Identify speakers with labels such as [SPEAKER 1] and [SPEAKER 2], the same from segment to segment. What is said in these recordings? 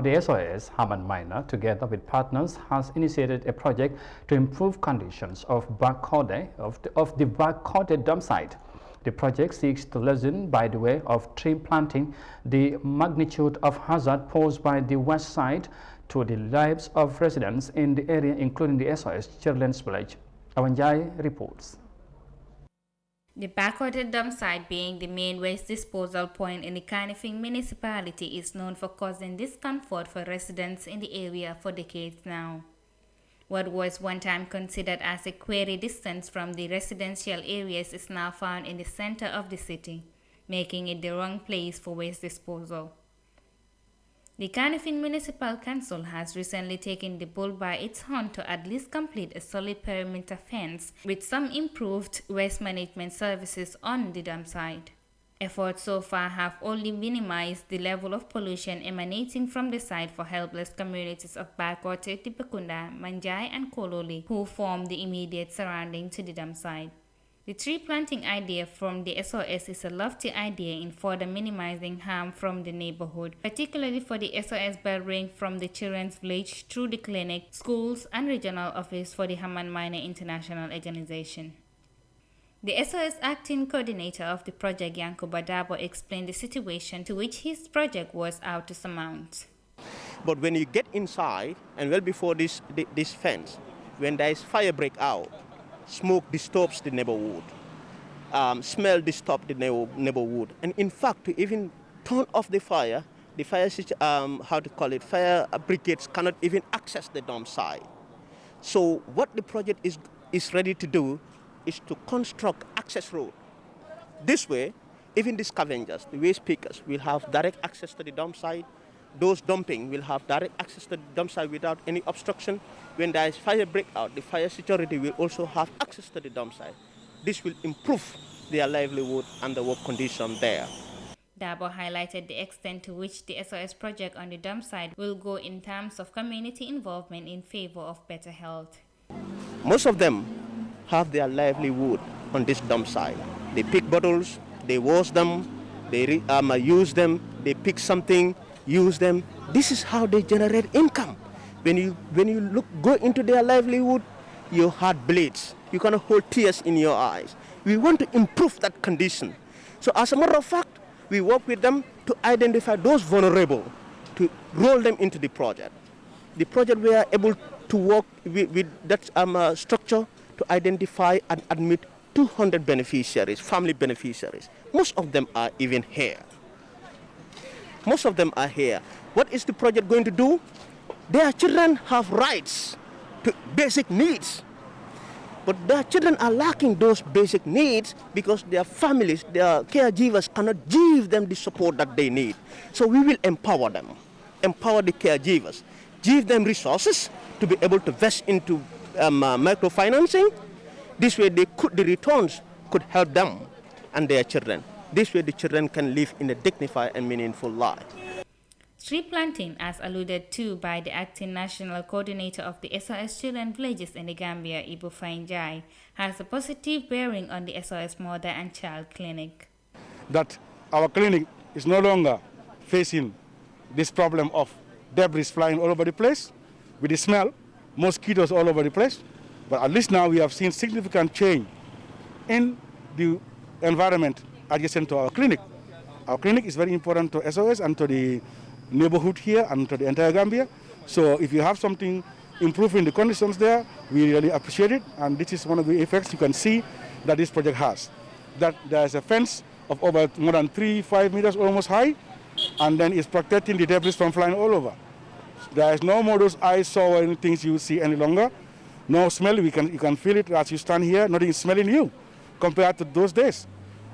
[SPEAKER 1] The SOS Haman Miner, together with partners, has initiated a project to improve conditions of the Bakoteh Dumpsite. The project seeks to lessen, by the way of tree planting, the magnitude of hazard posed by the west side to the lives of residents in the area, including the SOS Children's Village. Awanjai reports.
[SPEAKER 2] The Bakoteh Dumpsite, being the main waste disposal point in the Kanifing municipality, is known for causing discomfort for residents in the area for decades now. What was one time considered as a quarry distance from the residential areas is now found in the center of the city, making it the wrong place for waste disposal. The Kanifing Municipal Council has recently taken the bull by its horn to at least complete a solid perimeter fence with some improved waste management services on the dump site. Efforts so far have only minimized the level of pollution emanating from the site for helpless communities of Bakoteh, Tipekunda, Manjai and Kololi, who form the immediate surrounding to the dump site. The tree planting idea from the SOS is a lofty idea in further minimizing harm from the neighborhood, particularly for the SOS bell ring from the Children's Village through the clinic, schools, and regional office for the Haman Miner International Organization. The SOS acting coordinator of the project, Yankuba Dabo, explained the situation to which his project was out to surmount.
[SPEAKER 3] But when you get inside, and well before this fence, when there is fire break out, smoke disturbs the neighborhood, smell disturbs the neighborhood, and in fact, to even turn off the fire fire brigades cannot even access the dump site. So what the project is ready to do is to construct access road. This way, even the scavengers, the waste pickers, will have direct access to the dump site. Those dumping will have direct access to the dump site without any obstruction. When there is fire breakout, the fire security will also have access to the dump site. This will improve their livelihood and the work condition there.
[SPEAKER 2] Dabo highlighted the extent to which the SOS project on the dump site will go in terms of community involvement in favor of better health.
[SPEAKER 3] Most of them have their livelihood on this dump site. They pick bottles, they wash them, they use them, they pick something, use them. This is how they generate income. When you go into their livelihood, your heart bleeds. You cannot hold tears in your eyes. We want to improve that condition. So as a matter of fact, we work with them to identify those vulnerable, to roll them into the project. The project, we are able to work with that structure to identify and admit 200 beneficiaries, family beneficiaries. Most of them are even here. Most of them are here. What is the project going to do? Their children have rights to basic needs. But their children are lacking those basic needs because their families, their caregivers cannot give them the support that they need. So we will empower them, empower the caregivers, give them resources to be able to invest into microfinancing. This way the returns could help them and their children. This way the children can live in a dignified and meaningful life.
[SPEAKER 2] Tree planting, as alluded to by the acting national coordinator of the SOS Children Villages in the Gambia, Ibu Fainjai, has a positive bearing on the SOS Mother and Child Clinic.
[SPEAKER 4] That our clinic is no longer facing this problem of debris flying all over the place, with the smell, mosquitoes all over the place. But at least now we have seen significant change in the environment adjacent to our clinic. Our clinic is very important to SOS and to the neighborhood here and to the entire Gambia. So if you have something improving the conditions there, we really appreciate it. And this is one of the effects you can see that this project has. That there's a fence of over more than 3-5 meters almost high, and then it's protecting the debris from flying all over. There is no more those eyesore things you see any longer. No smell, you can feel it as you stand here, nothing is smelling you compared to those days.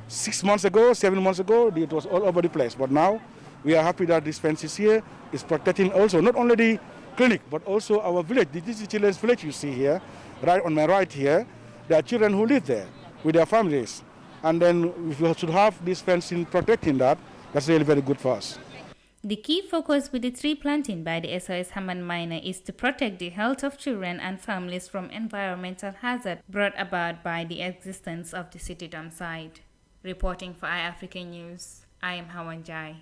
[SPEAKER 4] 6 months ago, 7 months ago, it was all over the place. But now we are happy that this fence is here, is protecting also not only the clinic, but also our village. This is the children's village you see here, right on my right here. There are children who live there with their families. And then we should have this fencing protecting that. That's really very good for us.
[SPEAKER 2] The key focus with the tree planting by the SOS Haman Miner is to protect the health of children and families from environmental hazard brought about by the existence of the city dump site. Reporting for iAfrican News, I am Hawanjai.